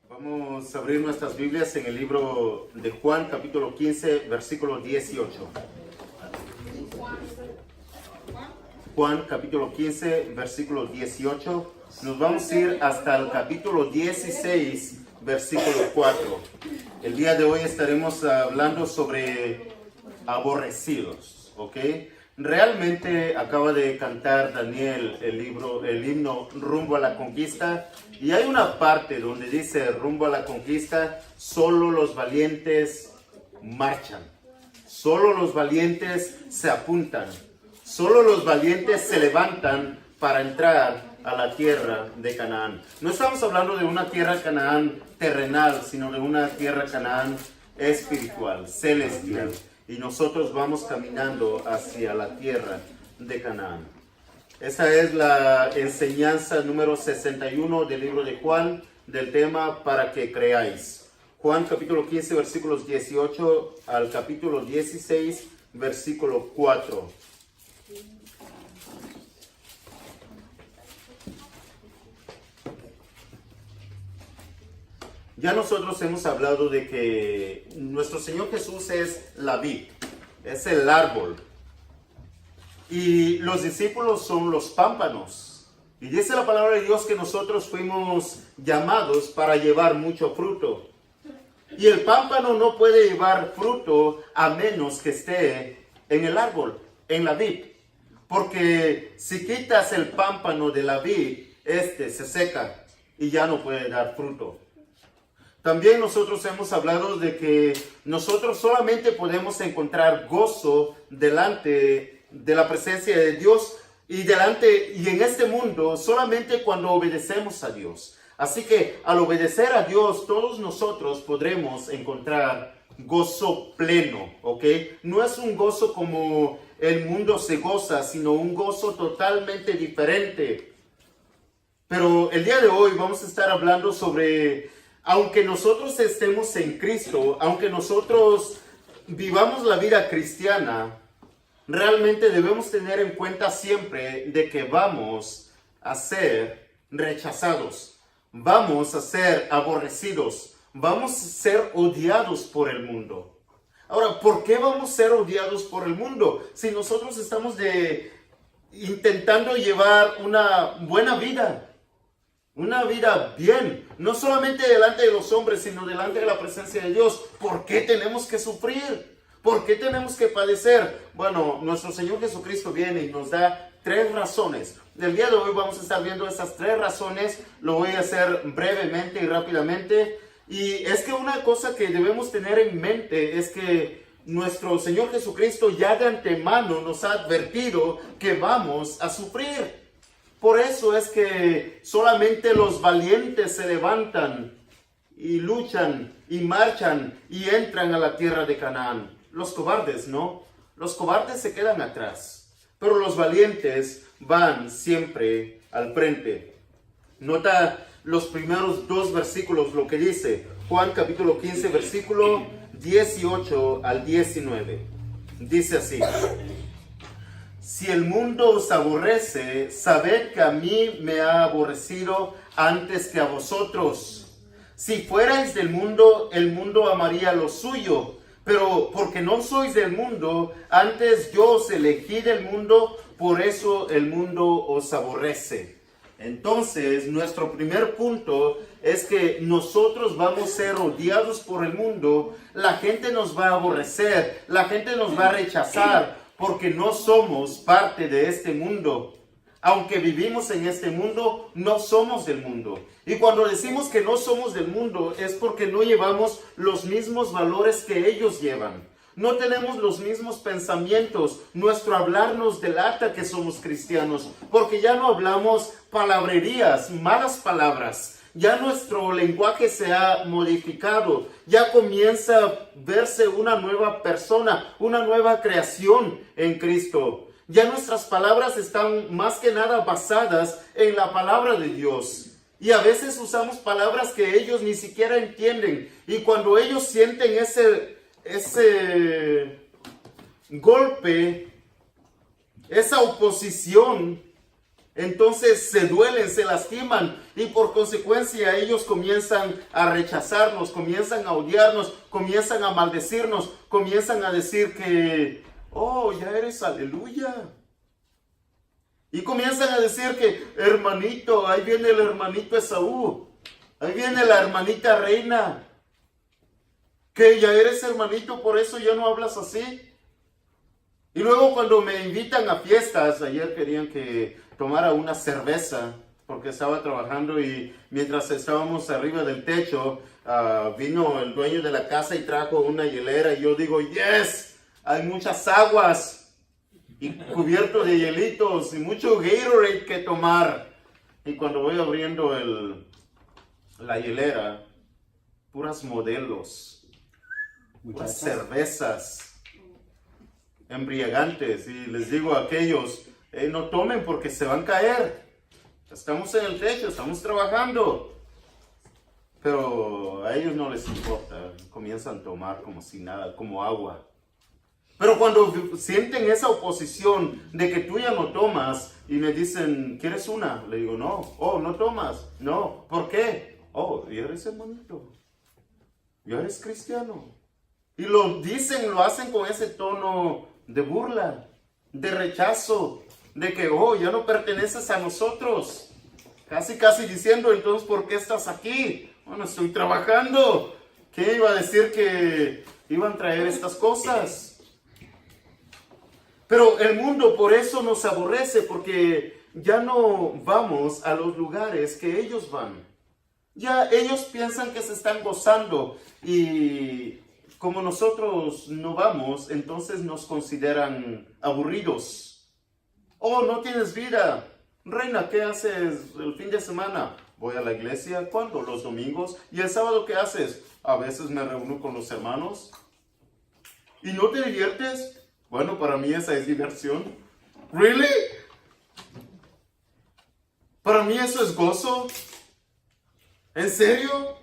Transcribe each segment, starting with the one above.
Vamos a abrir nuestras Biblias en el libro de Juan, capítulo 15, versículo 18. Juan, capítulo 15, versículo 18. Nos vamos a ir hasta el capítulo 16, versículo 4. El día de hoy estaremos hablando sobre aborrecidos, ¿ok? Realmente acaba de cantar Daniel el himno Rumbo a la Conquista, y hay una parte donde dice rumbo a la conquista, solo los valientes marchan, solo los valientes se apuntan, solo los valientes se levantan para entrar a la tierra de Canaán. No estamos hablando de una tierra Canaán terrenal, sino de una tierra Canaán espiritual, celestial. Y nosotros vamos caminando hacia la tierra de Canaán. Esta es la enseñanza número 61 del libro de Juan, del tema para que creáis. Juan capítulo 15 versículos 18 al capítulo 16 versículo 4. Ya nosotros hemos hablado de que nuestro Señor Jesús es la vid, es el árbol. Y los discípulos son los pámpanos. Y dice la palabra de Dios que nosotros fuimos llamados para llevar mucho fruto. Y el pámpano no puede llevar fruto a menos que esté en el árbol, en la vid. Porque si quitas el pámpano de la vid, se seca y ya no puede dar fruto. También nosotros hemos hablado de que nosotros solamente podemos encontrar gozo delante de la presencia de Dios y en este mundo solamente cuando obedecemos a Dios. Así que al obedecer a Dios, todos nosotros podremos encontrar gozo pleno, ¿ok? No es un gozo como el mundo se goza, sino un gozo totalmente diferente. Pero el día de hoy vamos a estar hablando sobre, aunque nosotros estemos en Cristo, aunque nosotros vivamos la vida cristiana, realmente debemos tener en cuenta siempre de que vamos a ser rechazados, vamos a ser aborrecidos, vamos a ser odiados por el mundo. Ahora, ¿por qué vamos a ser odiados por el mundo? Si nosotros estamos intentando llevar una buena vida, una vida bien, no solamente delante de los hombres, sino delante de la presencia de Dios. ¿Por qué tenemos que sufrir? ¿Por qué tenemos que padecer? Bueno, nuestro Señor Jesucristo viene y nos da 3 razones. El día de hoy vamos a estar viendo esas 3 razones. Lo voy a hacer brevemente y rápidamente. Y es que una cosa que debemos tener en mente es que nuestro Señor Jesucristo ya de antemano nos ha advertido que vamos a sufrir. Por eso es que solamente los valientes se levantan y luchan y marchan y entran a la tierra de Canaán. Los cobardes no, los cobardes se quedan atrás, pero los valientes van siempre al frente. Nota los primeros 2 versículos, lo que dice Juan capítulo 15, versículo 18 al 19. Dice así: si el mundo os aborrece, sabed que a mí me ha aborrecido antes que a vosotros. Si fuerais del mundo, el mundo amaría lo suyo. Pero porque no sois del mundo, antes yo os elegí del mundo, por eso el mundo os aborrece. Entonces, nuestro primer punto es que nosotros vamos a ser odiados por el mundo. La gente nos va a aborrecer, la gente nos va a rechazar, porque no somos parte de este mundo. Aunque vivimos en este mundo, no somos del mundo. Y cuando decimos que no somos del mundo, es porque no llevamos los mismos valores que ellos llevan. No tenemos los mismos pensamientos. Nuestro hablar nos delata que somos cristianos, porque ya no hablamos palabrerías, malas palabras. Ya nuestro lenguaje se ha modificado. Ya comienza a verse una nueva persona, una nueva creación en Cristo. Ya nuestras palabras están más que nada basadas en la palabra de Dios. Y a veces usamos palabras que ellos ni siquiera entienden. Y cuando ellos sienten ese golpe, esa oposición, entonces se duelen, se lastiman y por consecuencia ellos comienzan a rechazarnos, comienzan a odiarnos, comienzan a maldecirnos, comienzan a decir que, oh, ya eres aleluya. Y comienzan a decir que, hermanito, ahí viene el hermanito Esaú, ahí viene la hermanita Reina, que ya eres hermanito, por eso ya no hablas así. Y luego cuando me invitan a fiestas, ayer querían que tomara una cerveza, porque estaba trabajando y mientras estábamos arriba del techo, vino el dueño de la casa y trajo una hielera y yo digo, yes, hay muchas aguas y cubierto de hielitos y mucho Gatorade que tomar. Y cuando voy abriendo la hielera, puras modelos, puras cervezas embriagantes, y les digo a aquellos, no tomen porque se van a caer, estamos en el techo, estamos trabajando, pero a ellos no les importa, comienzan a tomar como si nada, como agua. Pero cuando sienten esa oposición de que tú ya no tomas y me dicen, ¿quieres una? Le digo, no. Oh, ¿no tomas? No. ¿Por qué? Oh, ¿y eres hermanito? ¿Y eres cristiano? Y lo dicen, lo hacen con ese tono de burla, de rechazo, de que, oh, ya no perteneces a nosotros. Casi diciendo, entonces, ¿por qué estás aquí? Bueno, estoy trabajando. ¿Qué iba a decir que iban a traer estas cosas? Pero el mundo por eso nos aborrece, porque ya no vamos a los lugares que ellos van. Ya ellos piensan que se están gozando y como nosotros no vamos, entonces nos consideran aburridos. Oh, no tienes vida. Reina, ¿qué haces el fin de semana? Voy a la iglesia. ¿Cuándo? Los domingos. ¿Y el sábado qué haces? A veces me reúno con los hermanos. ¿Y no te diviertes? Bueno, para mí esa es diversión. ¿Really? ¿Para mí eso es gozo? ¿En serio?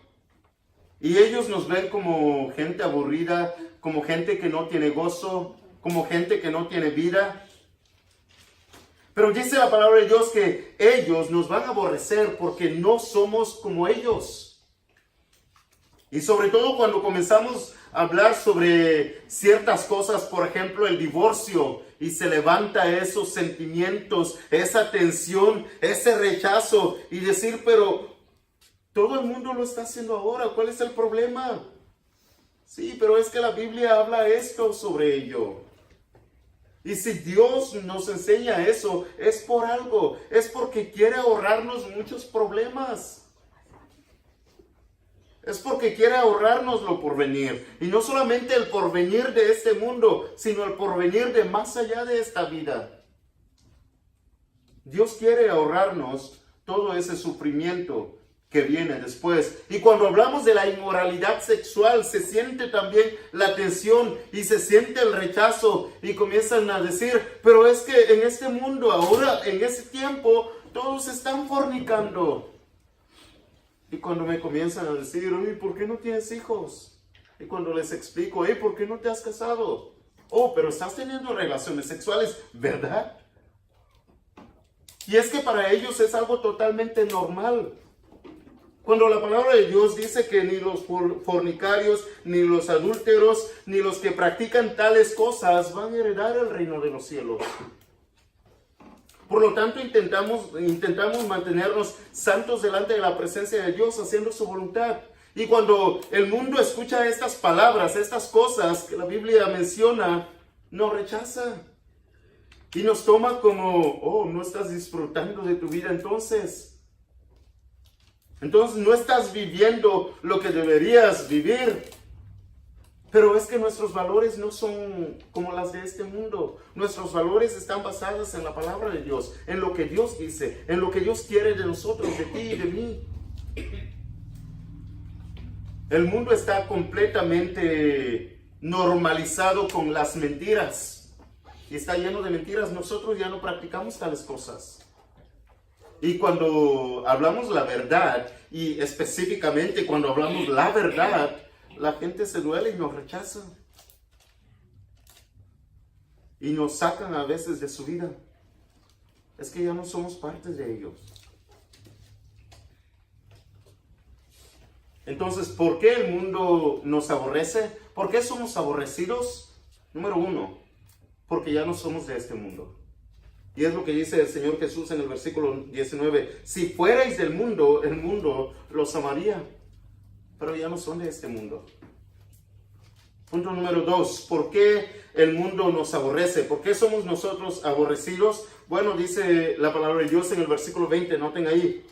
Y ellos nos ven como gente aburrida, como gente que no tiene gozo, como gente que no tiene vida. Pero dice la palabra de Dios que ellos nos van a aborrecer porque no somos como ellos. Y sobre todo cuando comenzamos a hablar sobre ciertas cosas, por ejemplo el divorcio, y se levanta esos sentimientos, esa tensión, ese rechazo, y decir, pero todo el mundo lo está haciendo ahora, ¿cuál es el problema? Sí, pero es que la Biblia habla esto sobre ello. Y si Dios nos enseña eso, es por algo, es porque quiere ahorrarnos muchos problemas. Es porque quiere ahorrarnos lo porvenir. Y no solamente el porvenir de este mundo, sino el porvenir de más allá de esta vida. Dios quiere ahorrarnos todo ese sufrimiento que viene después. Y cuando hablamos de la inmoralidad sexual, se siente también la tensión y se siente el rechazo y comienzan a decir, pero es que en este mundo, ahora, en ese tiempo, todos están fornicando. Y cuando me comienzan a decir, oye, ¿por qué no tienes hijos? Y cuando les explico, oye, ¿por qué no te has casado? Oh, pero estás teniendo relaciones sexuales, ¿verdad? Y es que para ellos es algo totalmente normal. Cuando la palabra de Dios dice que ni los fornicarios, ni los adúlteros, ni los que practican tales cosas van a heredar el reino de los cielos. Por lo tanto, intentamos mantenernos santos delante de la presencia de Dios, haciendo su voluntad. Y cuando el mundo escucha estas palabras, estas cosas que la Biblia menciona, nos rechaza. Y nos toma como, oh, no estás disfrutando de tu vida entonces. Entonces no estás viviendo lo que deberías vivir. Pero es que nuestros valores no son como las de este mundo. Nuestros valores están basados en la palabra de Dios, en lo que Dios dice, en lo que Dios quiere de nosotros, de ti y de mí. El mundo está completamente normalizado con las mentiras. Y está lleno de mentiras. Nosotros ya no practicamos tales cosas. Y cuando hablamos la verdad, y específicamente cuando hablamos la verdad, la gente se duele y nos rechaza. Y nos sacan a veces de su vida. Es que ya no somos parte de ellos. Entonces, ¿por qué el mundo nos aborrece? ¿Por qué somos aborrecidos? Número uno, porque ya no somos de este mundo. Y es lo que dice el Señor Jesús en el versículo 19. Si fuerais del mundo, el mundo los amaría. Pero ya no son de este mundo. Punto número 2. ¿Por qué el mundo nos aborrece? ¿Por qué somos nosotros aborrecidos? Bueno, dice la palabra de Dios en el versículo 20. Noten ahí.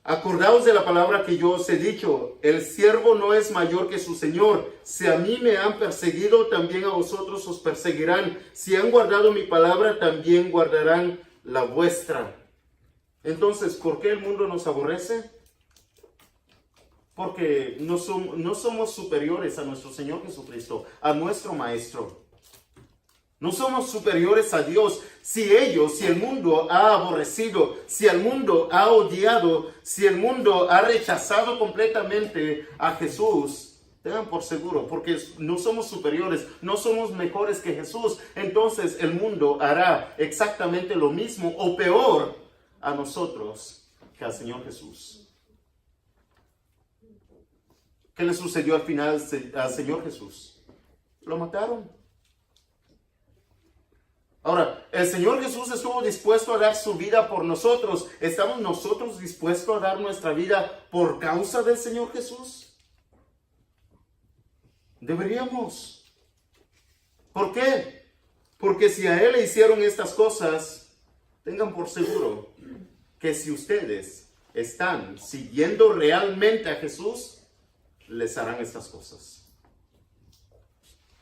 Acordaos de la palabra que yo os he dicho, el siervo no es mayor que su Señor. Si a mí me han perseguido, también a vosotros os perseguirán. Si han guardado mi palabra, también guardarán la vuestra. Entonces, ¿por qué el mundo nos aborrece? Porque no somos superiores a nuestro Señor Jesucristo, a nuestro Maestro. No somos superiores a Dios. Si el mundo ha aborrecido, si el mundo ha odiado, si el mundo ha rechazado completamente a Jesús, tengan por seguro, porque no somos superiores, no somos mejores que Jesús, entonces el mundo hará exactamente lo mismo o peor a nosotros que al Señor Jesús. ¿Qué le sucedió al final al Señor Jesús? Lo mataron. Ahora, el Señor Jesús estuvo dispuesto a dar su vida por nosotros. ¿Estamos nosotros dispuestos a dar nuestra vida por causa del Señor Jesús? Deberíamos. ¿Por qué? Porque si a Él le hicieron estas cosas, tengan por seguro que si ustedes están siguiendo realmente a Jesús, les harán estas cosas.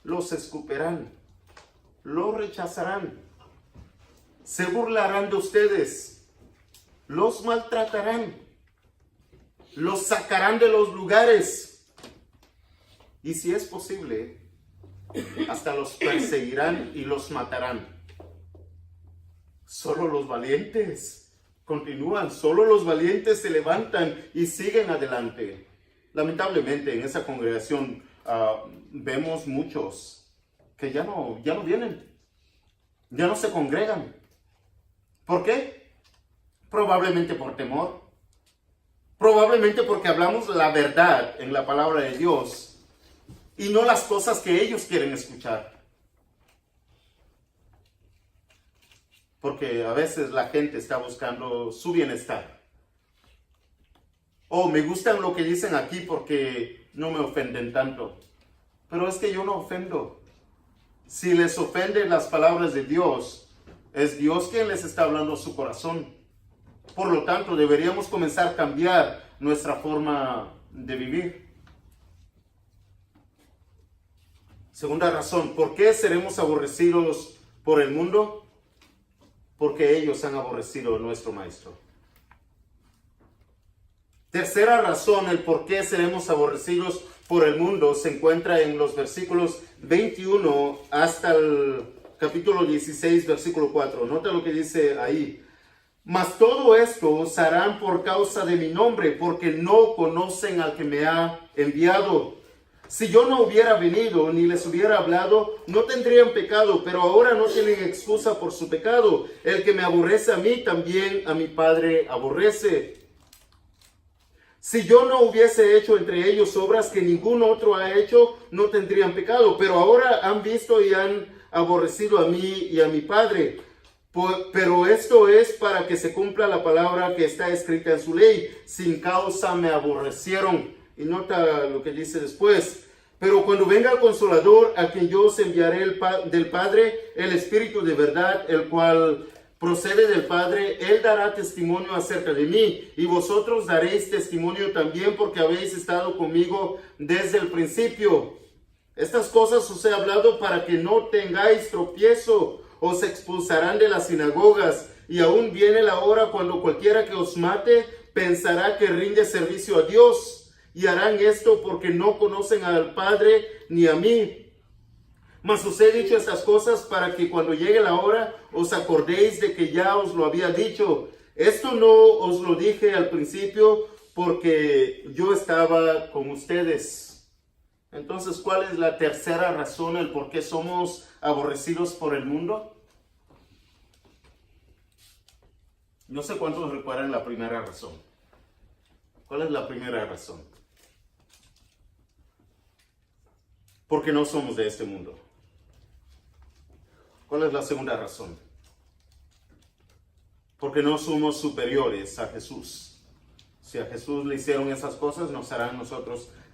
Los escupirán. Lo rechazarán, se burlarán de ustedes, los maltratarán, los sacarán de los lugares y si es posible, hasta los perseguirán y los matarán. Solo los valientes continúan, solo los valientes se levantan y siguen adelante. Lamentablemente en esa congregación vemos muchos que ya no vienen, ya no se congregan. ¿Por qué? Probablemente por temor, probablemente porque hablamos la verdad en la palabra de Dios y no las cosas que ellos quieren escuchar. Porque a veces la gente está buscando su bienestar. Oh, me gustan lo que dicen aquí porque no me ofenden tanto. Pero es que yo no ofendo. Si les ofenden las palabras de Dios, es Dios quien les está hablando a su corazón. Por lo tanto, deberíamos comenzar a cambiar nuestra forma de vivir. Segunda razón, ¿por qué seremos aborrecidos por el mundo? Porque ellos han aborrecido a nuestro Maestro. Tercera razón, el por qué seremos aborrecidos por el mundo, se encuentra en los versículos 21 hasta el capítulo 16, versículo 4. Nota lo que dice ahí. Mas todo esto os harán por causa de mi nombre, porque no conocen al que me ha enviado. Si yo no hubiera venido ni les hubiera hablado, no tendrían pecado, pero ahora no tienen excusa por su pecado. El que me aborrece a mí, también a mi Padre aborrece. Si yo no hubiese hecho entre ellos obras que ningún otro ha hecho, no tendrían pecado. Pero ahora han visto y han aborrecido a mí y a mi Padre. Pero esto es para que se cumpla la palabra que está escrita en su ley. Sin causa me aborrecieron. Y nota lo que dice después. Pero cuando venga el Consolador, a quien yo os enviaré del Padre, el Espíritu de verdad, el cual procede del Padre, Él dará testimonio acerca de mí, y vosotros daréis testimonio también, porque habéis estado conmigo desde el principio. Estas cosas os he hablado para que no tengáis tropiezo. Os expulsarán de las sinagogas, y aún viene la hora cuando cualquiera que os mate pensará que rinde servicio a Dios, y harán esto porque no conocen al Padre ni a mí. Mas os he dicho estas cosas para que cuando llegue la hora os acordéis de que ya os lo había dicho. Esto no os lo dije al principio porque yo estaba con ustedes. Entonces, ¿cuál es la tercera razón, el por qué somos aborrecidos por el mundo? No sé cuántos recuerdan la primera razón. ¿Cuál es la primera razón? Porque no somos de este mundo. ¿Cuál es la segunda razón? Porque no somos superiores a Jesús. Si a Jesús le hicieron esas cosas, nos harán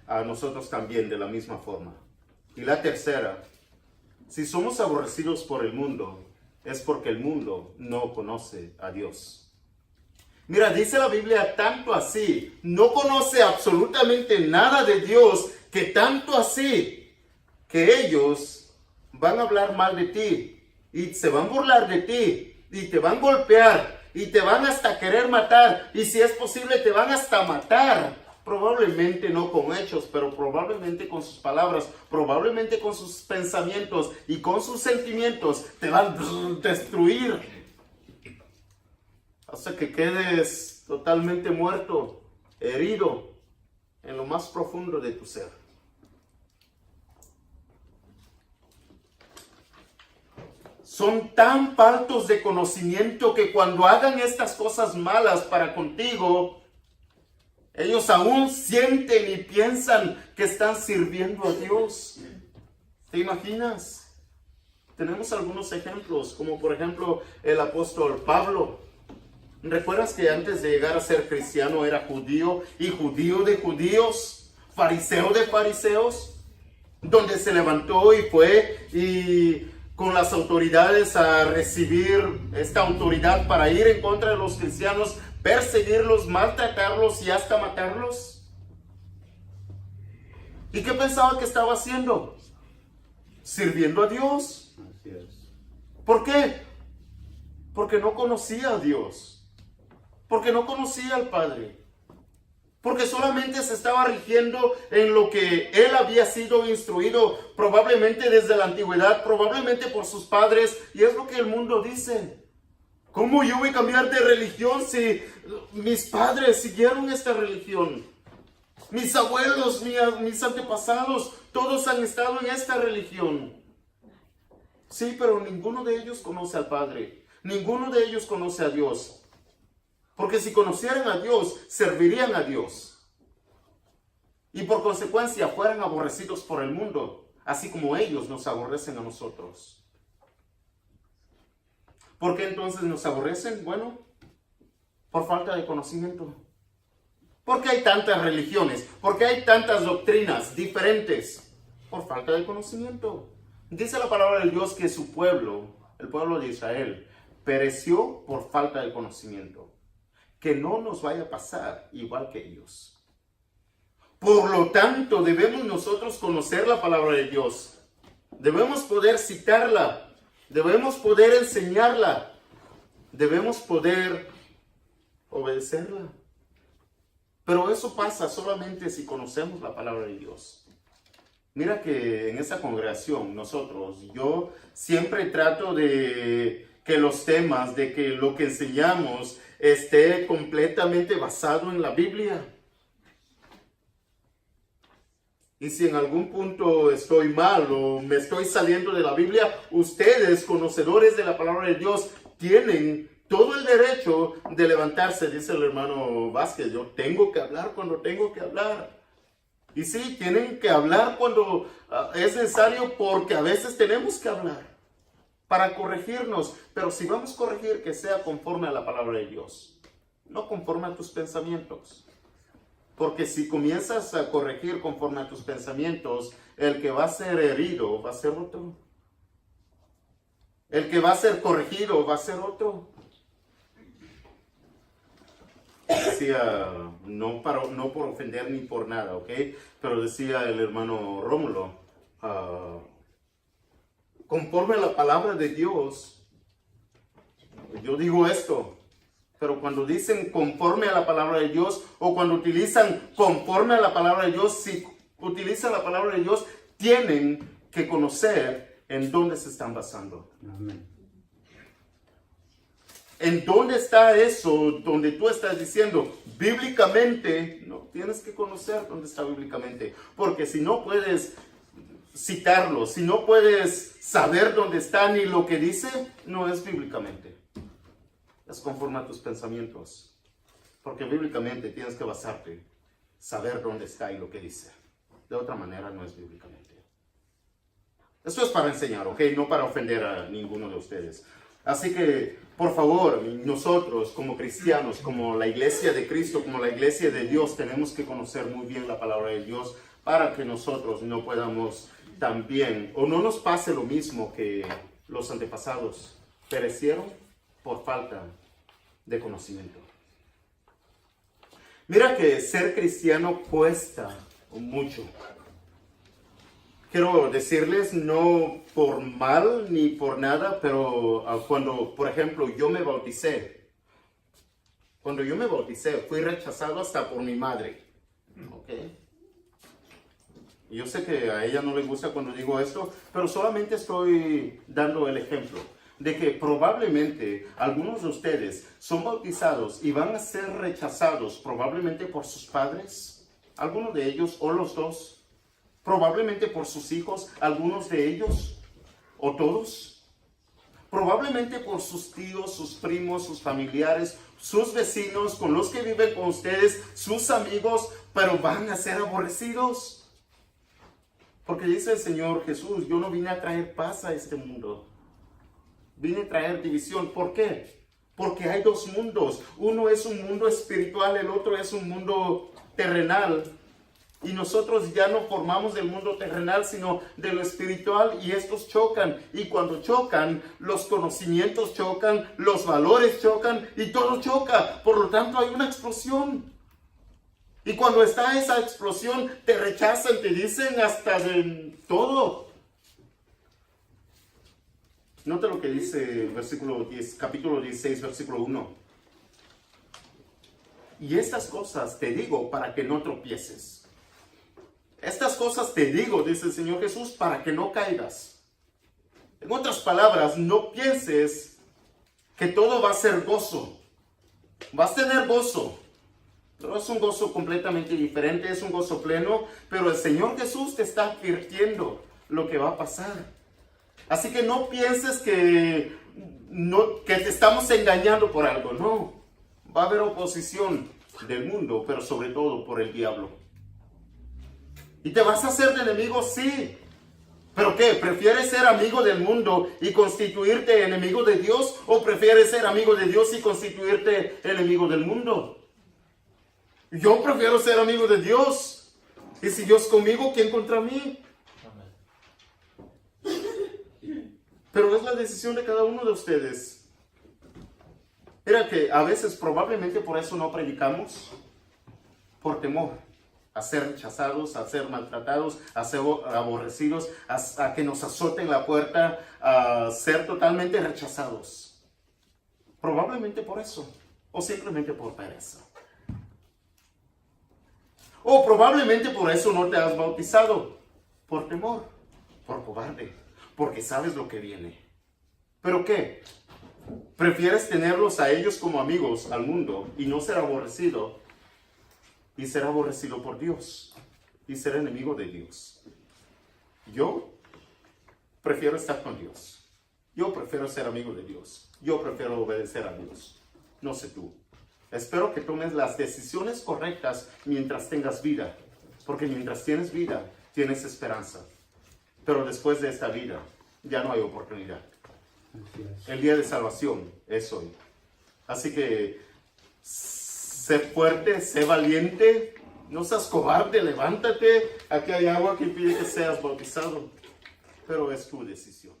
a nosotros también de la misma forma. Y la tercera, si somos aborrecidos por el mundo, es porque el mundo no conoce a Dios. Mira, dice la Biblia tanto así, no conoce absolutamente nada de Dios, que tanto así, que ellos van a hablar mal de ti, y se van a burlar de ti, y te van a golpear, y te van hasta querer matar, y si es posible te van hasta matar. Probablemente no con hechos, pero probablemente con sus palabras, probablemente con sus pensamientos y con sus sentimientos. Te van a destruir hasta que quedes totalmente muerto, herido en lo más profundo de tu ser. Son tan faltos de conocimiento que cuando hagan estas cosas malas para contigo, ellos aún sienten y piensan que están sirviendo a Dios. ¿Te imaginas? Tenemos algunos ejemplos, como por ejemplo el apóstol Pablo. ¿Recuerdas que antes de llegar a ser cristiano era judío y judío de judíos, fariseo de fariseos? Donde se levantó y fue y con las autoridades a recibir esta autoridad para ir en contra de los cristianos, perseguirlos, maltratarlos y hasta matarlos. ¿Y qué pensaba que estaba haciendo? Sirviendo a Dios. Así es. ¿Por qué? Porque no conocía a Dios. Porque no conocía al Padre. Porque solamente se estaba rigiendo en lo que él había sido instruido, probablemente desde la antigüedad, probablemente por sus padres, y es lo que el mundo dice. ¿Cómo yo voy a cambiar de religión si mis padres siguieron esta religión? Mis abuelos, mis antepasados, todos han estado en esta religión. Sí, pero ninguno de ellos conoce al Padre. Ninguno de ellos conoce a Dios. Porque si conocieran a Dios, servirían a Dios. Y por consecuencia fueran aborrecidos por el mundo, así como ellos nos aborrecen a nosotros. ¿Por qué entonces nos aborrecen? Bueno, por falta de conocimiento. ¿Por qué hay tantas religiones? ¿Por qué hay tantas doctrinas diferentes? Por falta de conocimiento. Dice la palabra de Dios que su pueblo, el pueblo de Israel, pereció por falta de conocimiento. Que no nos vaya a pasar igual que ellos. Por lo tanto, debemos nosotros conocer la palabra de Dios. Debemos poder citarla. Debemos poder enseñarla. Debemos poder obedecerla. Pero eso pasa solamente si conocemos la palabra de Dios. Mira que en esta congregación yo siempre trato de que los temas, de que lo que enseñamos esté completamente basado en la Biblia. Y si en algún punto estoy mal o me estoy saliendo de la Biblia, ustedes, conocedores de la palabra de Dios, tienen todo el derecho de levantarse, dice el hermano Vázquez. Yo tengo que hablar cuando tengo que hablar. Y sí, tienen que hablar cuando es necesario, porque a veces tenemos que hablar para corregirnos. Pero si vamos a corregir, que sea conforme a la palabra de Dios, no conforme a tus pensamientos. Porque si comienzas a corregir conforme a tus pensamientos, el que va a ser herido va a ser otro. El que va a ser corregido va a ser otro. Decía, no por ofender ni por nada, ¿ok? Pero decía el hermano Rómulo, conforme a la palabra de Dios, yo digo esto. Pero cuando dicen conforme a la palabra de Dios, o cuando utilizan conforme a la palabra de Dios, si utilizan la palabra de Dios, tienen que conocer en dónde se están basando. Amén. ¿En dónde está eso donde tú estás diciendo bíblicamente? No, tienes que conocer dónde está bíblicamente. Porque si no puedes citarlo, si no puedes saber dónde está ni lo que dice, no es bíblicamente. Es conforme a tus pensamientos. Porque bíblicamente tienes que basarte, saber dónde está y lo que dice. De otra manera no es bíblicamente. Esto es para enseñar, ¿ok? No para ofender a ninguno de ustedes. Así que, por favor, nosotros como cristianos, como la iglesia de Cristo, como la iglesia de Dios, tenemos que conocer muy bien la palabra de Dios para que nosotros no podamos también, o no nos pase lo mismo que los antepasados perecieron por falta de conocimiento. Mira que ser cristiano cuesta mucho. Quiero decirles, no por mal ni por nada, pero cuando, por ejemplo, yo me bauticé, fui rechazado hasta por mi madre. ¿Okay? Yo sé que a ella no le gusta cuando digo esto, pero solamente estoy dando el ejemplo de que probablemente algunos de ustedes son bautizados y van a ser rechazados probablemente por sus padres, algunos de ellos o los dos. Probablemente por sus hijos, algunos de ellos, o todos. Probablemente por sus tíos, sus primos, sus familiares, sus vecinos, con los que viven con ustedes, sus amigos, pero van a ser aborrecidos. Porque dice el Señor Jesús, yo no vine a traer paz a este mundo. Vine a traer división. ¿Por qué? Porque hay dos mundos. Uno es un mundo espiritual, el otro es un mundo terrenal. Y nosotros ya no formamos del mundo terrenal, sino de lo espiritual, y estos chocan. Y cuando chocan, los conocimientos chocan, los valores chocan, y todo choca. Por lo tanto, hay una explosión. Y cuando está esa explosión, te rechazan, te dicen hasta de todo. Nota lo que dice capítulo 16, versículo 1. Y estas cosas te digo para que no tropieces. Estas cosas te digo, dice el Señor Jesús, para que no caigas. En otras palabras, no pienses que todo va a ser gozo. Vas a tener gozo, pero es un gozo completamente diferente, es un gozo pleno, pero el Señor Jesús te está advirtiendo lo que va a pasar. Así que no pienses que te estamos engañando por algo, no. Va a haber oposición del mundo, pero sobre todo por el diablo. ¿Y te vas a hacer de enemigo? Sí. ¿Pero qué? ¿Prefieres ser amigo del mundo y constituirte enemigo de Dios? ¿O prefieres ser amigo de Dios y constituirte enemigo del mundo? Yo prefiero ser amigo de Dios. Y si Dios conmigo, ¿quién contra mí? Pero es la decisión de cada uno de ustedes. Mira que a veces probablemente por eso no predicamos, por temor a ser rechazados, a ser maltratados, a ser aborrecidos, a que nos azoten la puerta, a ser totalmente rechazados. Probablemente por eso, o simplemente por pereza. O probablemente por eso no te has bautizado, por temor, por cobarde, porque sabes lo que viene. ¿Pero qué? ¿Prefieres tenerlos a ellos como amigos al mundo y no ser aborrecido? Y ser aborrecido por Dios. Y ser enemigo de Dios. Yo prefiero estar con Dios. Yo prefiero ser amigo de Dios. Yo prefiero obedecer a Dios. No sé tú. Espero que tomes las decisiones correctas mientras tengas vida. Porque mientras tienes vida, tienes esperanza. Pero después de esta vida, ya no hay oportunidad. El día de salvación es hoy. Así que sé fuerte, sé valiente, no seas cobarde, levántate. Aquí hay agua que pide que seas bautizado, pero es tu decisión.